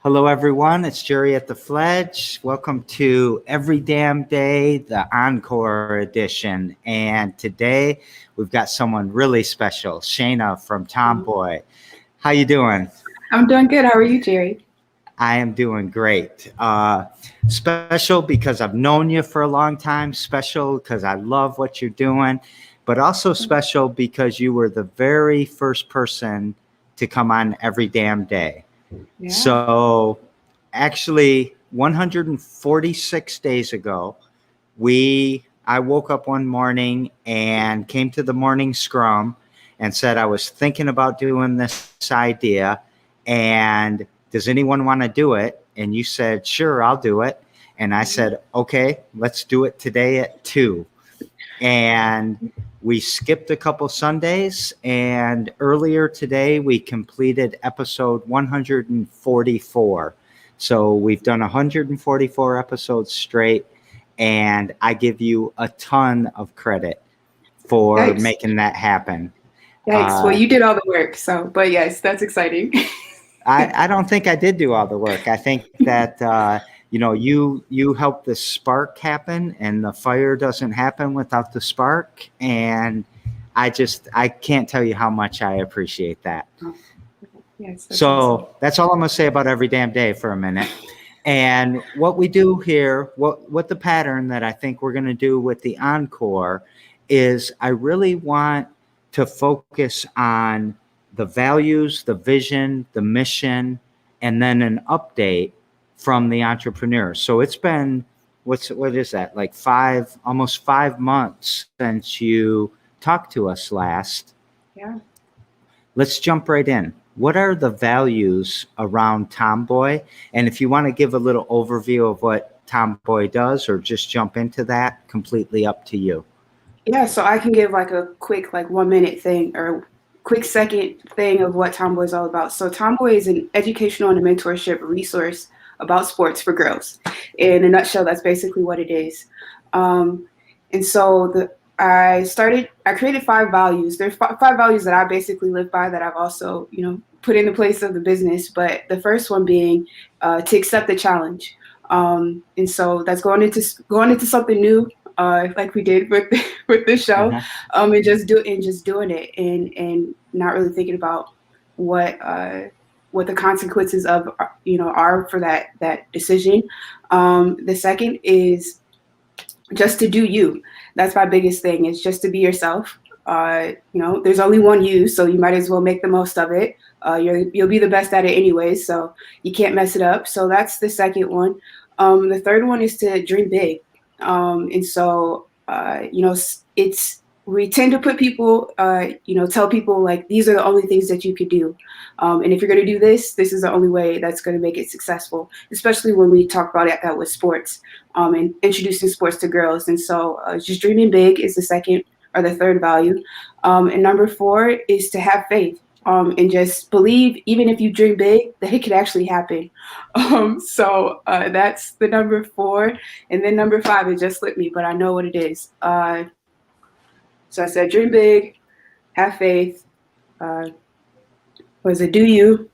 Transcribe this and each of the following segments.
Hello, everyone. It's Jerry at the Fledge. Welcome to Every Damn Day, the Encore edition. And today we've got someone really special, Shayna from TamBwoy. How you doing? I'm doing good. How are you, Jerry? I am doing great. Special because I've known you for a long time. Special because I love what you're doing. But also special because you were the very first person to come on Every Damn Day. Yeah. So actually 146 days ago, I woke up one morning and came to the morning scrum and said I was thinking about doing this idea, and does anyone want to do it? And you said, sure, I'll do it. And I said, okay, let's do it today at 2. And we skipped a couple Sundays, and earlier today we completed episode 144. So we've done 144 episodes straight, and I give you a ton of credit for making that happen. Thanks. Well, you did all the work, but yes, that's exciting. I don't think I did do all the work. I think that you helped the spark happen, and the fire doesn't happen without the spark. And I can't tell you how much I appreciate that. Yes, so awesome. That's all I'm going to say about Every Damn Day for a minute. And what we do here, what the pattern that I think we're going to do with the Encore is I really want to focus on the values, the vision, the mission, and then an update from the entrepreneur. So it's been, what is that, like almost 5 months since you talked to us last. Yeah. Let's jump right in. What are the values around TamBwoy? And if you want to give a little overview of what TamBwoy does, or just jump into that, completely up to you. Yeah, so I can give like a quick 1 minute thing or quick second thing of what TamBwoy is all about. So TamBwoy is an educational and mentorship resource about sports for girls. In a nutshell, that's basically what it is. And so I created 5 values. There's 5 values that I basically live by that I've also, put in the place of the business. But the first one being to accept the challenge. And so that's going into something new, like we did with this show, and just doing it and not really thinking about what the consequences of are for that decision. The second is just to do you. That's my biggest thing, is just to be yourself. There's only one you, so you might as well make the most of it. You'll be the best at it anyway, so you can't mess it up. So that's the second one. The third one is to dream big. And so, we tend to put people, tell people like, these are the only things that you could do. And if you're going to do this is the only way that's going to make it successful, especially when we talk about that with sports, and introducing sports to girls. And so just dreaming big is the second or the third value. And number 4 is to have faith. And just believe, even if you dream big, that it could actually happen. So that's the number 4. And then number 5, it just slipped me, but I know what it is. So I said, dream big, have faith, do you,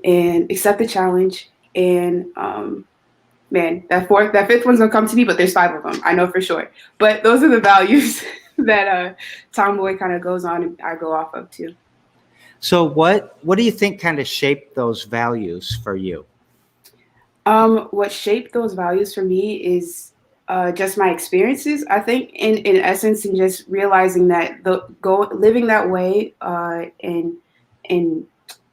and accept the challenge. And man, that 5th one's gonna come to me, but there's 5 of them, I know for sure. But those are the values that TamBwoy kind of goes on and I go off of too. So what do you think kind of shaped those values for you? What shaped those values for me is just my experiences, I think, in essence, and just realizing that living that way, and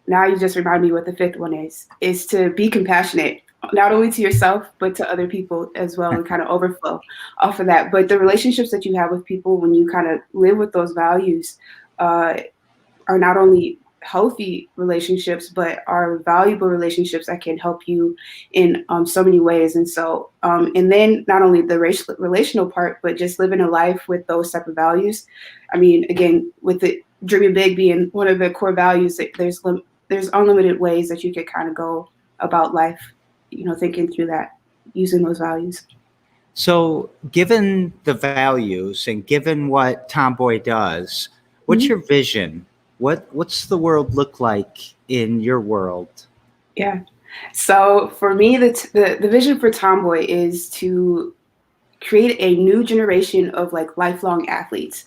now you just remind me what the 5th one is to be compassionate, not only to yourself, but to other people as well, and kind of overflow off of that. But the relationships that you have with people when you kind of live with those values are not only healthy relationships, but are valuable relationships that can help you in so many ways. And so, and then not only the relational part, but just living a life with those type of values. I mean, again, with the dreaming big being one of the core values, there's unlimited ways that you could kind of go about life, thinking through that, using those values. So given the values and given what TamBwoy does, what's your vision? What's the world look like in your world? Yeah. So for me, the vision for TamBwoy is to create a new generation of like lifelong athletes.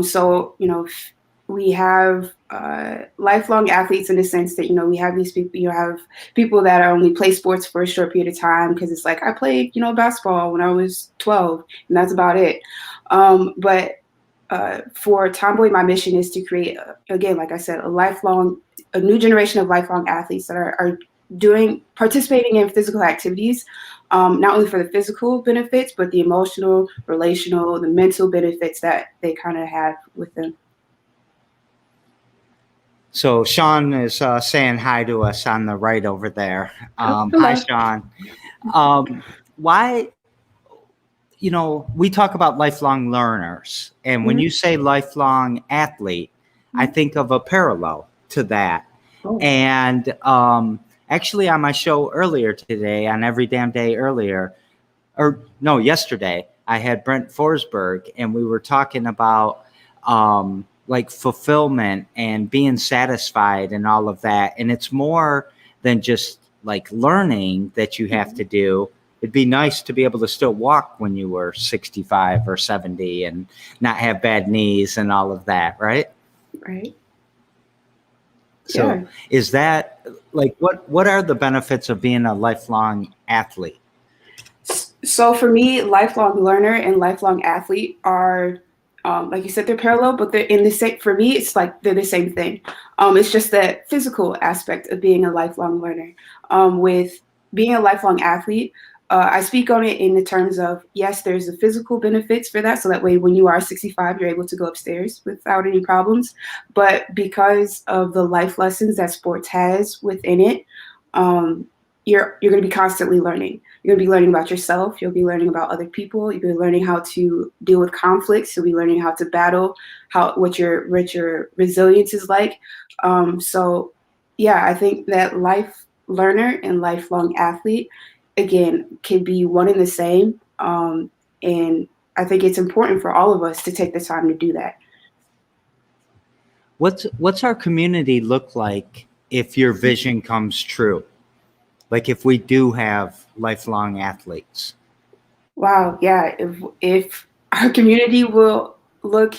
So we have lifelong athletes in the sense that we have these people. You have people that only play sports for a short period of time because it's like I played basketball when I was 12 and that's about it. But for TamBwoy, my mission is to create, again, like I said, a new generation of lifelong athletes that are participating in physical activities, not only for the physical benefits, but the emotional, relational, the mental benefits that they kind of have with them. So Sean is saying hi to us on the right over there. Hi, Hello. Sean. Why, we talk about lifelong learners. And when Mhm. you say lifelong athlete, I think of a parallel to that. Oh. And actually, on my show earlier today, on Every Damn Day Earlier, or no, yesterday, I had Brent Forsberg, and we were talking about like fulfillment and being satisfied and all of that. And it's more than just like learning that you have to do. It'd be nice to be able to still walk when you were 65 or 70 and not have bad knees and all of that, right? Right. So Yeah. is that like what are the benefits of being a lifelong athlete? So for me, lifelong learner and lifelong athlete are, like you said, they're parallel, but they're in the same. For me, it's like they're the same thing. It's just that physical aspect of being a lifelong learner. With being a lifelong athlete, I speak on it in the terms of yes, there's the physical benefits for that. So that way, when you are 65, you're able to go upstairs without any problems. But because of the life lessons that sports has within it, um, you're going to be constantly learning. You're going to be learning about yourself. You'll be learning about other people. You'll be learning how to deal with conflicts. You'll be learning how to battle, what your resilience is like. So, yeah, I think that life learner and lifelong athlete, again, can be one and the same. And I think it's important for all of us to take the time to do that. What's our community look like if your vision comes true? Like if we do have lifelong athletes? Wow, yeah. If our community it will look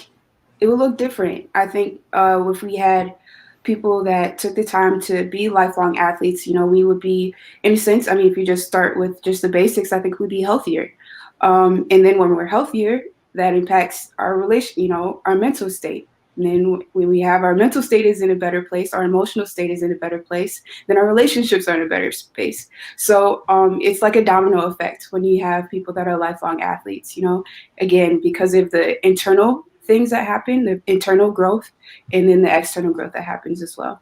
different. I think if we had people that took the time to be lifelong athletes, we would be, in a sense, I mean, if you just start with just the basics, I think we'd be healthier. And then when we're healthier, that impacts our relation, our mental state. And then when we have our mental state is in a better place, our emotional state is in a better place, then our relationships are in a better space. So it's like a domino effect when you have people that are lifelong athletes, again, because of the internal things that happen, the internal growth, and then the external growth that happens as well.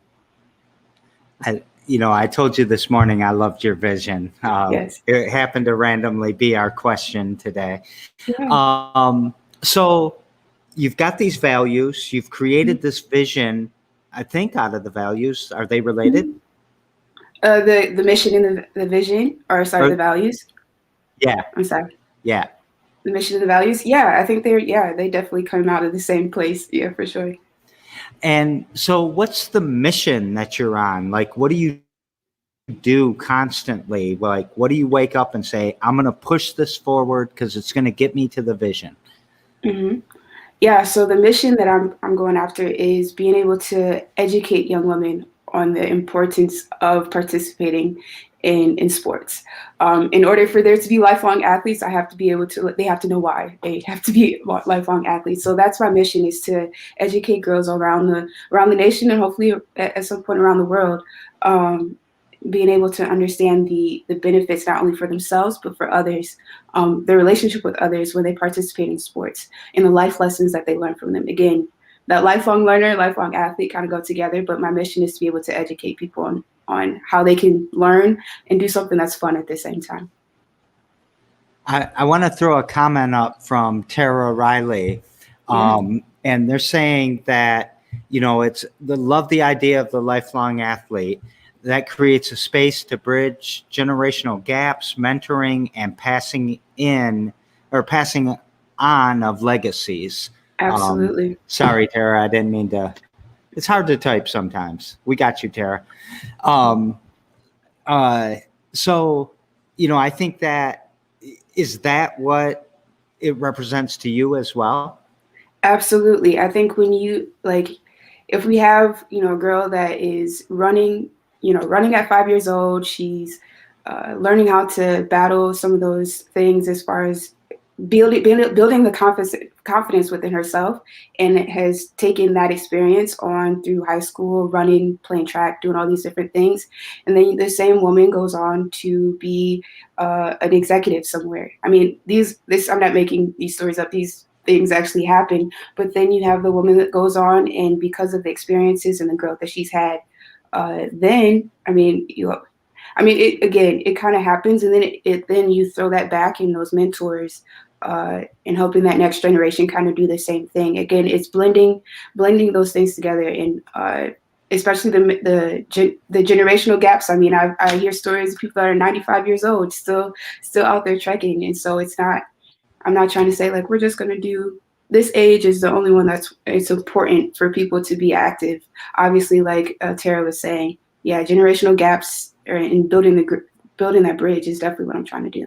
I told you this morning I loved your vision. Yes. It happened to randomly be our question today. Yeah. So you've got these values, you've created this vision, I think out of the values. Are they related? The mission and the vision, or sorry, Or, the values. yeah, I'm sorry. yeah. The mission and the values. Yeah, I think they definitely come out of the same place. Yeah, for sure. And so what's the mission that you're on? Like, what do you do constantly? Like, what do you wake up and say, I'm going to push this forward because it's going to get me to the vision? Mm-hmm. Yeah, so the mission that I'm going after is being able to educate young women on the importance of participating in sports. In order for there to be lifelong athletes, they have to know why they have to be lifelong athletes. So that's my mission, is to educate girls around the nation and hopefully at some point around the world, being able to understand the benefits not only for themselves but for others, their relationship with others when they participate in sports, and the life lessons that they learn from them. Again, that lifelong learner, lifelong athlete kind of go together, but my mission is to be able to educate people on how they can learn and do something that's fun at the same time. I want to throw a comment up from Tara Riley. And they're saying that, it's love the idea of the lifelong athlete that creates a space to bridge generational gaps, mentoring, and passing on of legacies. Absolutely. Sorry, Tara, I didn't mean to. It's hard to type sometimes. We got you, Tara. Uh, so, I think that is that what it represents to you as well? Absolutely. I think when you like, if we have, a girl that is running, running at 5 years old, she's learning how to battle some of those things as far as building the confidence within herself, and it has taken that experience on through high school, running, playing track, doing all these different things, and then the same woman goes on to be an executive somewhere. I mean, this I'm not making these stories up. These things actually happen. But then you have the woman that goes on, and because of the experiences and the growth that she's had, then it again, it kind of happens, and then then you throw that back in those mentors, and helping that next generation kind of do the same thing. Again, it's blending those things together, and especially the generational gaps. I mean, I hear stories of people that are 95 years old still out there trekking, and so it's not. I'm not trying to say like we're just going to do this age is the only one that's it's important for people to be active. Obviously, like Tara was saying, yeah, generational gaps in building that bridge is definitely what I'm trying to do.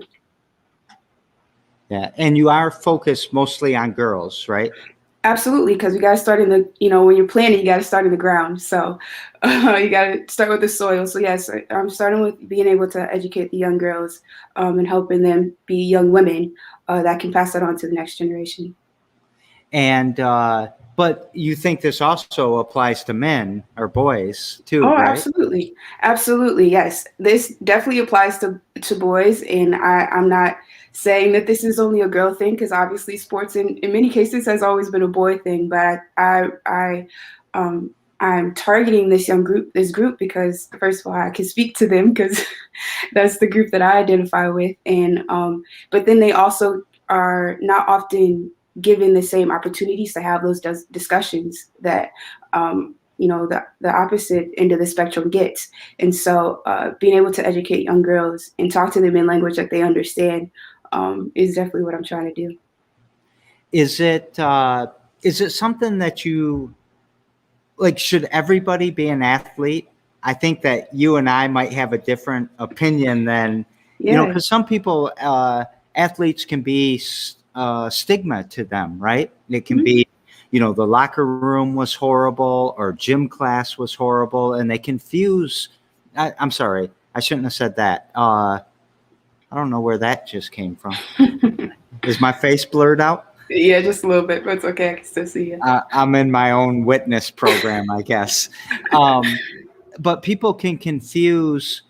Yeah. And you are focused mostly on girls, right? Absolutely, because we got to start in when you're planting, you got to start in the ground. So you got to start with the soil. So yes, I'm starting with being able to educate the young girls, and helping them be young women that can pass that on to the next generation. And, but you think this also applies to men or boys too, Oh, right? absolutely. Absolutely. Yes. This definitely applies to boys. And I'm not saying that this is only a girl thing, because obviously sports in many cases has always been a boy thing. But I'm targeting this group because first of all, I can speak to them because that's the group that I identify with. And but then they also are not often given the same opportunities to have those discussions that the opposite end of the spectrum gets. And so being able to educate young girls and talk to them in language that they understand is definitely what I'm trying to do. Is it something that you like? Should everybody be an athlete? I think that you and I might have a different opinion than, Yeah. because some people, athletes can be stigma to them, right? It can Mhm. be, the locker room was horrible or gym class was horrible, and they confuse. I'm sorry, I shouldn't have said that. I don't know where that just came from. Is my face blurred out? Yeah, just a little bit, but it's okay. I can still see you. I'm in my own witness program, I guess. Um, but people can confuse,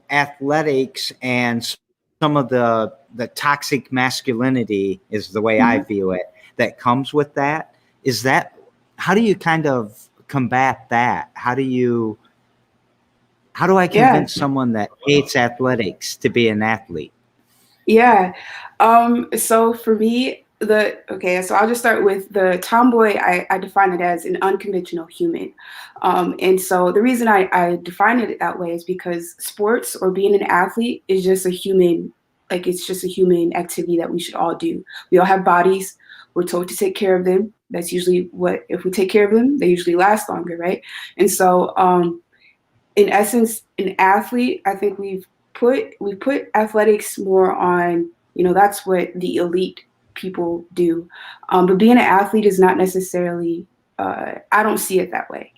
athletics and some of the toxic masculinity is the way I Mhm. view it that comes with that. Is that how do you kind of combat that? How do I Yeah. convince someone that hates athletics to be an athlete? Yeah. So for me, so I'll just start with the tomboy. I define it as an unconventional human. And so the reason I define it that way is because sports or being an athlete is just a human, like it's just a human activity that we should all do. We all have bodies. We're told to take care of them. That's usually what, if we take care of them, they usually last longer, right? And so in essence, an athlete, I think we put athletics more on, that's what the elite people do. But being an athlete is not necessarily, I don't see it that way.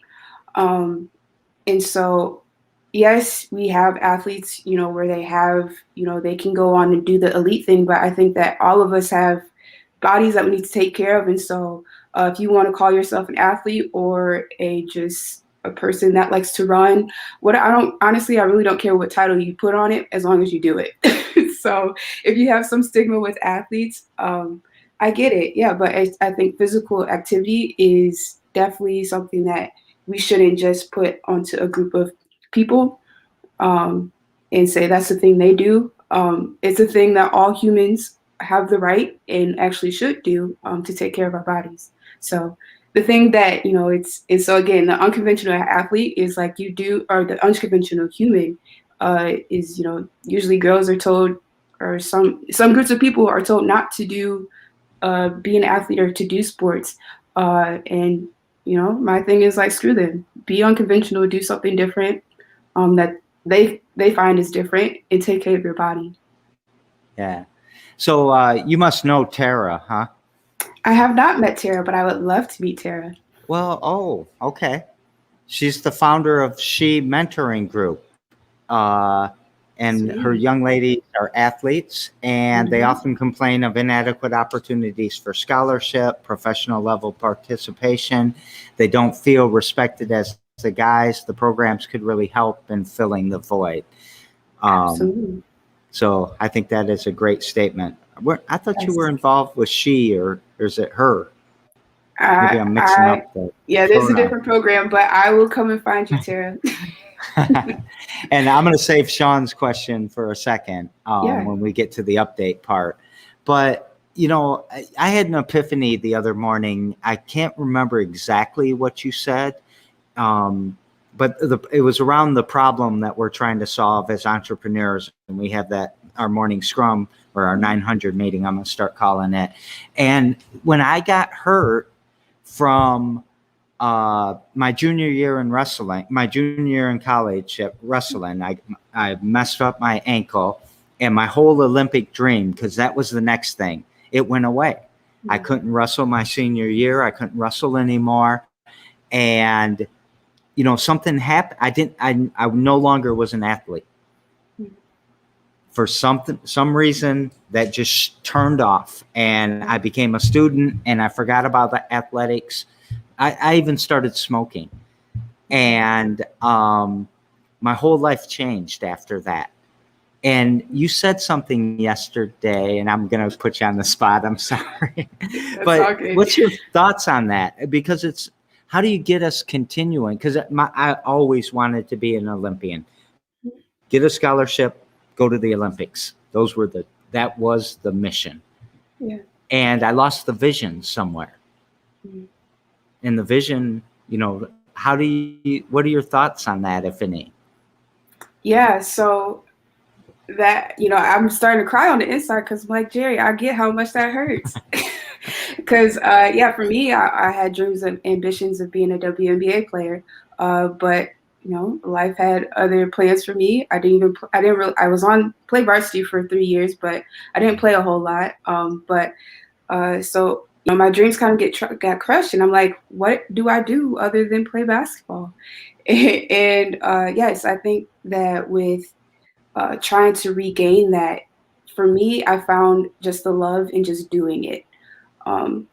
Um, and so, yes, we have athletes, where they have, they can go on and do the elite thing, but I think that all of us have bodies that we need to take care of. And so, if you want to call yourself an athlete or just a person that likes to run, I really don't care what title you put on it as long as you do it. So, if you have some stigma with athletes, I get it. Yeah, but I think physical activity is definitely something that we shouldn't just put onto a group of people, um, and say that's the thing they do. It's a thing that all humans have the right and actually should do, to take care of our bodies. So the thing that it's so again, the unconventional athlete is like you do, or the unconventional human is usually girls are told, or some groups of people are told not to do be an athlete or to do sports. And my thing is like, screw them. Be unconventional, do something different. That they find is different, and take care of your body. Yeah. So you must know Tara, huh? I have not met Tara, but I would love to meet Tara. Well, oh, okay. She's the founder of She Mentoring Group. And her Sweet. young ladies are athletes, and they Hmm. often complain of inadequate opportunities for scholarship, professional level participation. They don't feel respected as the guys. The programs could really help in filling the void. Um, Absolutely. so I think that is a great statement. I thought you were Yes. involved with she, or is it her? Maybe I'm mixing I up the yeah, there's a pronoun. different program, but I will come and find you, Tara. And I'm going to save Sean's question for a second Yeah. when we get to the update part. But, I had an epiphany the other morning. I can't remember exactly what you said, but it was around the problem that we're trying to solve as entrepreneurs. And we have our morning scrum or our 900 meeting, I'm going to start calling it. And when I got hurt from my junior year in wrestling, my junior year in college at wrestling, I messed up my ankle, and my whole Olympic dream, because that was the next thing, it went away. I couldn't wrestle my senior year. I couldn't wrestle anymore. And, something happened. I no longer was an athlete. For some reason that just turned off, and I became a student, and I forgot about the athletics. I even started smoking, and my whole life changed after that. And you said something yesterday, and I'm going to put you on the spot. I'm sorry. That's all But good. what's your thoughts on that? Because how do you get us continuing? Because I always wanted to be an Olympian, get a scholarship, go to the Olympics. That was the mission. Yeah. And I lost the vision somewhere. Mhm. And the vision, what are your thoughts on that, if any? Yeah, so that, I'm starting to cry on the inside because I'm like, Jerry, I get how much that hurts. Because, yeah, for me, I had dreams and ambitions of being a WNBA player, but life had other plans for me. I didn't really, I was on play varsity for 3 years, but I didn't play a whole lot. So my dreams kind of got crushed, and I'm like, what do I do other than play basketball? And yes, I think that with trying to regain that, for me, I found just the love in just doing it.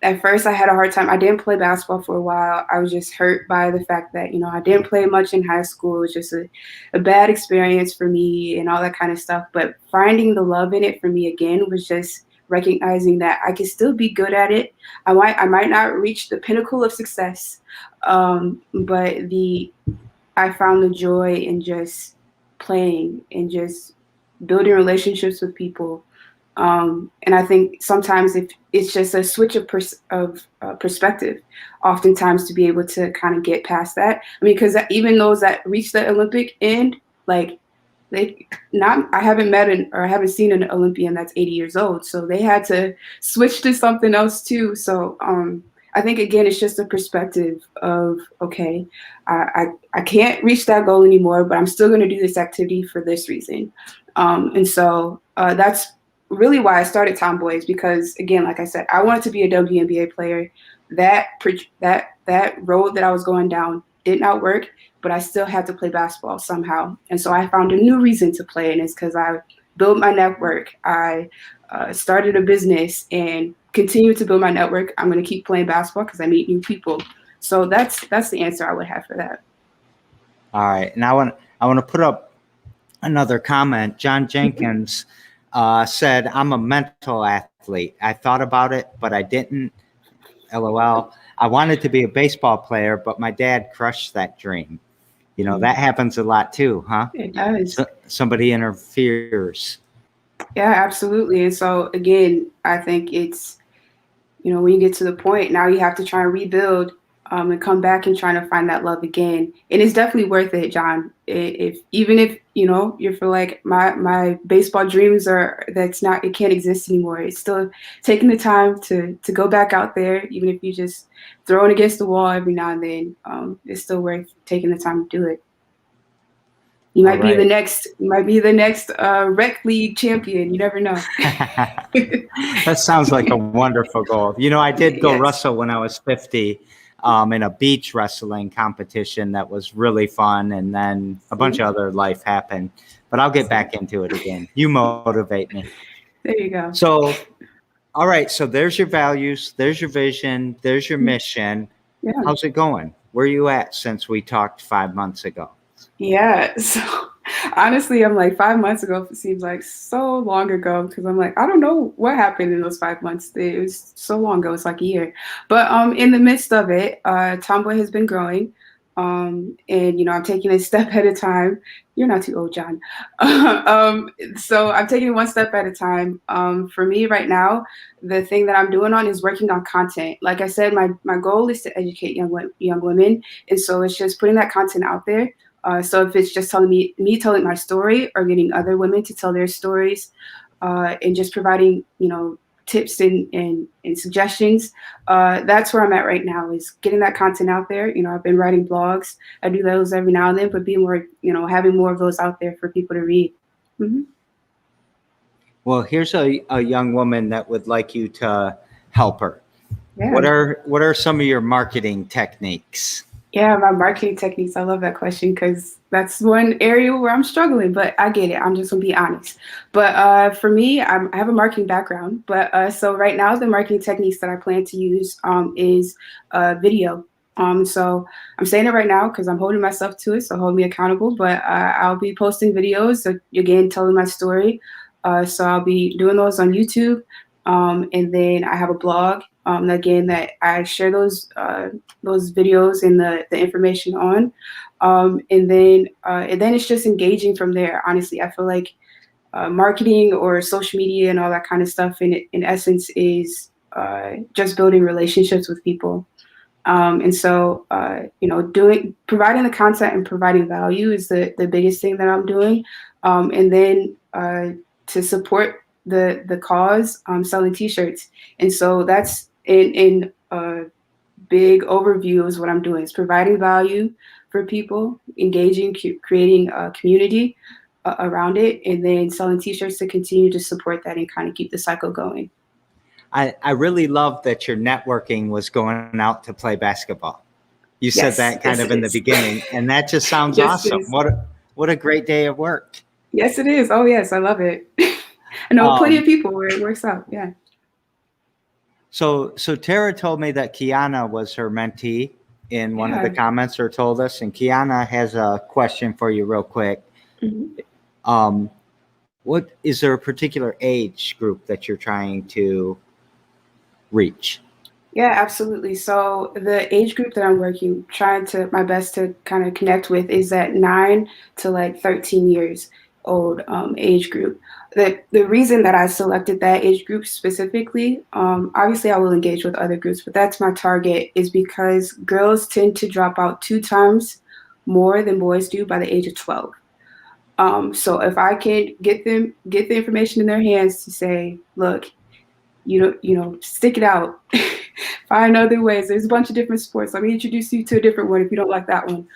At first, I had a hard time. I didn't play basketball for a while. I was just hurt by the fact that, I didn't play much in high school. It was just a bad experience for me and all that kind of stuff. But finding the love in it for me again was just recognizing that I could still be good at it. I might not reach the pinnacle of success, but I found the joy in just playing and just building relationships with people. And I think sometimes if it's just a switch of perspective, oftentimes to be able to kind of get past that. I mean, because even those that reach the Olympic end, like I haven't or I haven't seen an Olympian that's 80 years old, so they had to switch to something else too. So I think again, it's just a perspective of, okay, I can't reach that goal anymore, but I'm still going to do this activity for this reason. And so that's really why I started TamBwoy, because again, like I said, I wanted to be a WNBA player. That road that I was going down did not work, but I still had to play basketball somehow. And so I found a new reason to play, and it's because I built my network. I started a business and continue to build my network. I'm going to keep playing basketball because I meet new people. So that's the answer I would have for that. All right. And I want to put up another comment. John Jenkins said, I'm a mental athlete. I thought about it, but I didn't. LOL. I wanted to be a baseball player, but my dad crushed that dream. That happens a lot too, huh? It does. Somebody interferes. Yeah, absolutely. And so again, I think it's, when you get to the point, now you have to try and rebuild and come back and trying to find that love again. And it's definitely worth it, John. Even if, you're for like my baseball dreams it can't exist anymore. It's still taking the time to go back out there, even if you just throwing against the wall every now and then. It's still worth taking the time to do it. You All might be the right. next. You might be the next rec league champion. You never know. That sounds like a wonderful goal. You know, I did go Yes. wrestle when I was 50 in a beach wrestling competition that was really fun. And then a bunch See? of other life happened. But I'll get See? back into it again. You motivate me. There you go. So, all right. So there's your values, there's your vision, there's your mission. Yeah. How's it going? Where are you at since we talked 5 months ago? Yeah. So honestly, I'm like 5 months ago seems like so long ago because I'm like, I don't know what happened in those 5 months. It was so long ago, it's like a year. But in the midst of it, TamBwoy has been growing. And I'm taking it step at a time. You're not too old, John. So I'm taking it one step at a time. For me right now, the thing that I'm doing on is working on content. Like I said, my goal is to educate young women. And so it's just putting that content out there. So if it's just telling me telling my story or getting other women to tell their stories, and just providing, tips and suggestions, that's where I'm at right now is getting that content out there. I've been writing blogs. I do those every now and then, but being more, having more of those out there for people to read. Mm-hmm. Well, here's a young woman that would like you to help her. Yeah. What are some of your marketing techniques? Yeah, my marketing techniques. I love that question because that's one area where I'm struggling, but I get it. I'm just gonna be honest. But for me, I have a marketing background. But so right now, the marketing techniques that I plan to use is video. So I'm saying it right now because I'm holding myself to it. So hold me accountable. But I'll be posting videos. So again, telling my story. So I'll be doing those on YouTube. And then I have a blog. Again, that I share those videos and the information on, and then it's just engaging from there. Honestly, I feel like marketing or social media and all that kind of stuff, in essence, is just building relationships with people. And so, providing the content and providing value is the biggest thing that I'm doing, and then to support the cause, selling T-shirts, and so that's in big overview is what I'm doing is providing value for people, engaging, creating a community around it, and then selling T-shirts to continue to support that and kind of keep the cycle going. I really love that your networking was going out to play basketball. You said Yes, that kind yes, of it in the is. beginning, and that just sounds Yes, it awesome. is. What a great day of work. Yes, it is. Oh, yes, I love it. I know plenty of Um, people where it works out. Yeah. so Tara told me that Kiana was her mentee in one of the Yeah. comments or told us, and Kiana has a question for you real quick. Mhm. What is there a particular age group that you're trying to reach? Yeah, absolutely. So the age group that I'm trying to my best to kind of connect with is that 9 to 13 years old age group. The reason that I selected that age group specifically, obviously I will engage with other groups, but that's my target is because girls tend to drop out 2 times more than boys do by the age of 12. So if I can get the information in their hands to say, look, stick it out. Find other ways. There's a bunch of different sports. Let me introduce you to a different one if you don't like that one.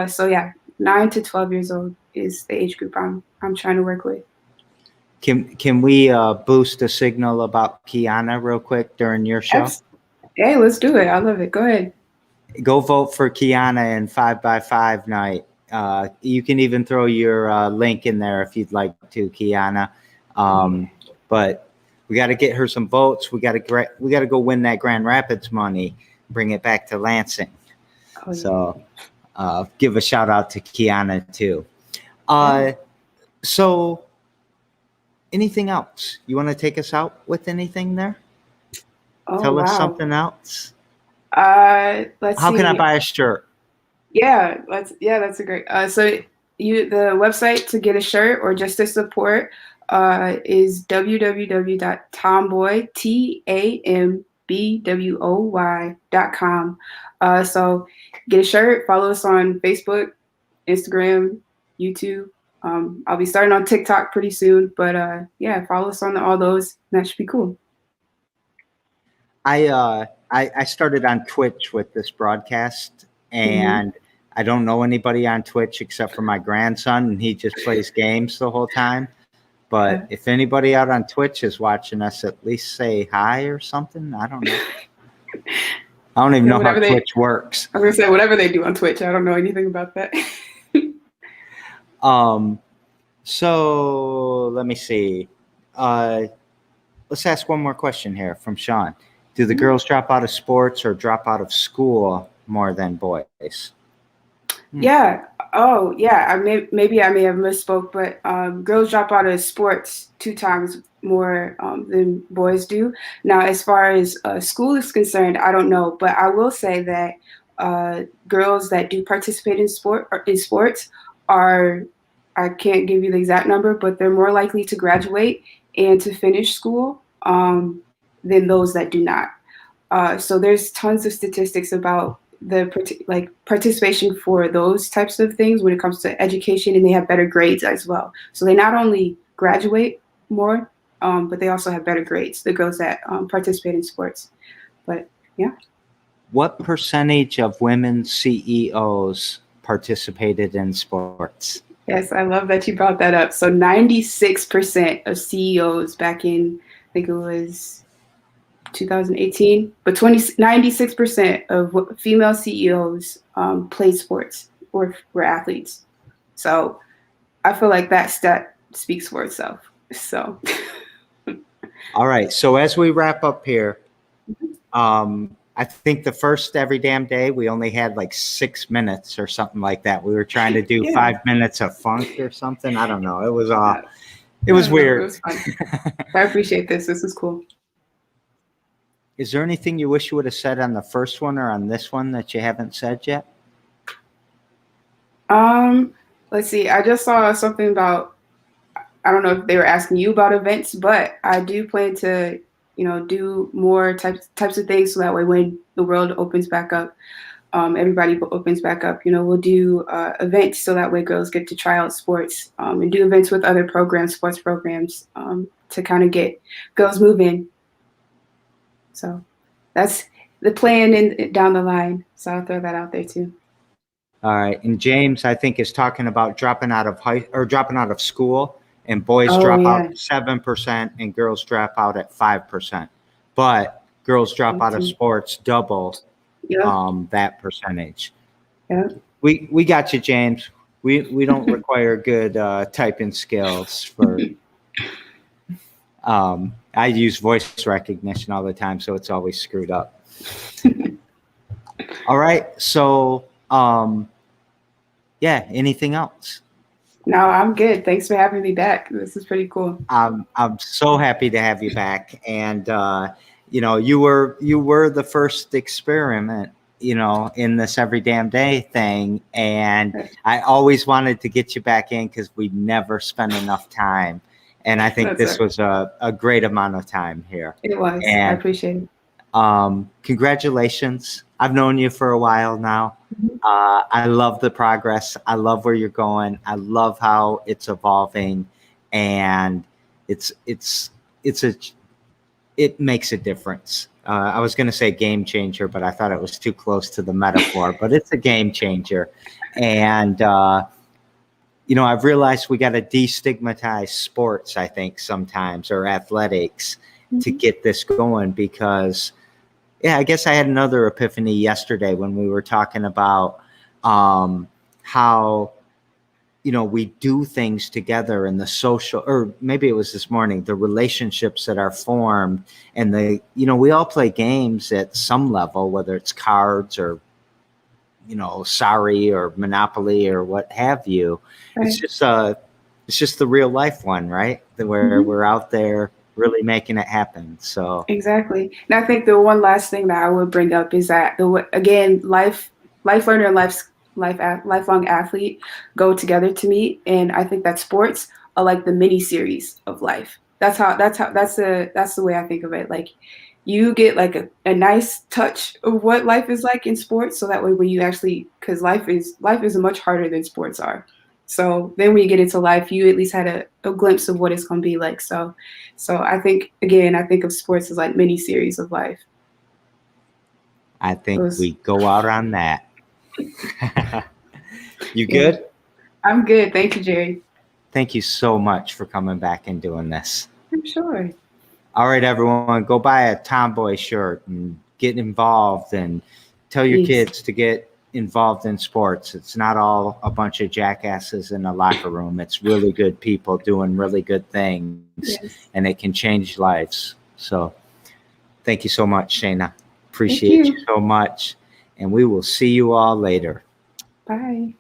So yeah, 9 to 12 years old is the age group I'm trying to work with. Can we boost a signal about Kiana real quick during your show? Hey, let's do it. I love it. Go ahead. Go vote for Kiana in 5x5 night. You can even throw your link in there if you'd like to, Kiana. But we got to get her some votes. We got to go win that Grand Rapids money, bring it back to Lansing. Oh, yeah. So give a shout out to Kiana too. So anything else? You want to take us out with anything there? Tell us something else. Let's see. How can I buy a shirt? Yeah, that's a great. So the website to get a shirt or just to support is www.tambwoy.com. So get a shirt. Follow us on Facebook, Instagram, YouTube. I'll be starting on TikTok pretty soon, but yeah, follow us on all those. That should be cool. I started on Twitch with this broadcast, and I don't know anybody on Twitch except for my grandson, and he just plays games the whole time. But if anybody out on Twitch is watching us, at least say hi or something. I don't know. I don't even know how Twitch works. I was going to say, whatever they do on Twitch, I don't know anything about that. So let me see. Let's ask one more question here from Sean. Do the girls drop out of sports or drop out of school more than boys? Yeah. Oh, yeah. Maybe I may have misspoke, but girls drop out of sports 2 times more than boys do. Now, as far as school is concerned, I don't know, but I will say that girls that do participate in sports are, I can't give you the exact number, but they're more likely to graduate and to finish school than those that do not. So there's tons of statistics about the participation for those types of things when it comes to education, and they have better grades as well. So they not only graduate more, but they also have better grades, the girls that participate in sports. But yeah. What percentage of women CEOs participated in sports? Yes, I love that you brought that up. So 96% of CEOs back in, I think it was 2018, but 96% of female CEOs played sports or were athletes. So I feel like that stat speaks for itself. So. All right. So as we wrap up here, I think the first Every Damn Day, we only had like 6 minutes or something like that. We were trying to do 5 minutes of funk or something. I don't know. It was it was weird. It was fun. I appreciate this. This is cool. Is there anything you wish you would have said on the first one or on this one that you haven't said yet? Let's see. I just saw something about, I don't know if they were asking you about events, but I do plan to, do more types of things so that way when the world opens back up, everybody opens back up, we'll do events so that way girls get to try out sports and do events with other programs, sports programs, to kind of get girls moving. So that's the plan down the line. So I'll throw that out there too. All right. And James, I think, is talking about dropping out of school. And boys drop out 7% and girls drop out at 5%. But girls drop out of sports double that percentage. Yeah. We got you, James. We don't require good typing skills for I use voice recognition all the time, so it's always screwed up. All right. So anything else? No, I'm good. Thanks for having me back. This is pretty cool. I'm so happy to have you back. And you were the first experiment, in this Every Damn Day thing. And I always wanted to get you back in because we never spent enough time. And I think this was a great amount of time here. It was. And I appreciate it. Congratulations. I've known you for a while now. I love the progress. I love where you're going. I love how it's evolving, and it makes a difference. I was going to say game changer, but I thought it was too close to the metaphor, but it's a game changer. And, I've realized we got to destigmatize sports, I think, sometimes, or athletics to get this going because I guess I had another epiphany yesterday when we were talking about how, we do things together in the social, or maybe it was this morning, the relationships that are formed and we all play games at some level, whether it's cards or, Sorry or Monopoly or what have you. Right. It's just the real life one, right? Where we're out there really making it happen. So exactly. And I think the one last thing that I would bring up is that life learner and lifelong athlete go together to me, and I think that sports are like the mini series of life. That's the way I think of it. Like you get like a nice touch of what life is like in sports, so that way when you actually, because life is much harder than sports are. So then when you get into life, you at least had a glimpse of what it's going to be like. So I think of sports as like mini series of life. I think we go out on that. You Yeah. good? I'm good. Thank you, Jerry. Thank you so much for coming back and doing this. I'm sure. All right, everyone, go buy a TamBwoy shirt and get involved and tell your Yes. kids to get involved in sports. It's not all a bunch of jackasses in a locker room. It's really good people doing really good things, Yes. and it can change lives. So thank you so much, Shayna. Thank Appreciate you you. so much. And we will see you all later. Bye.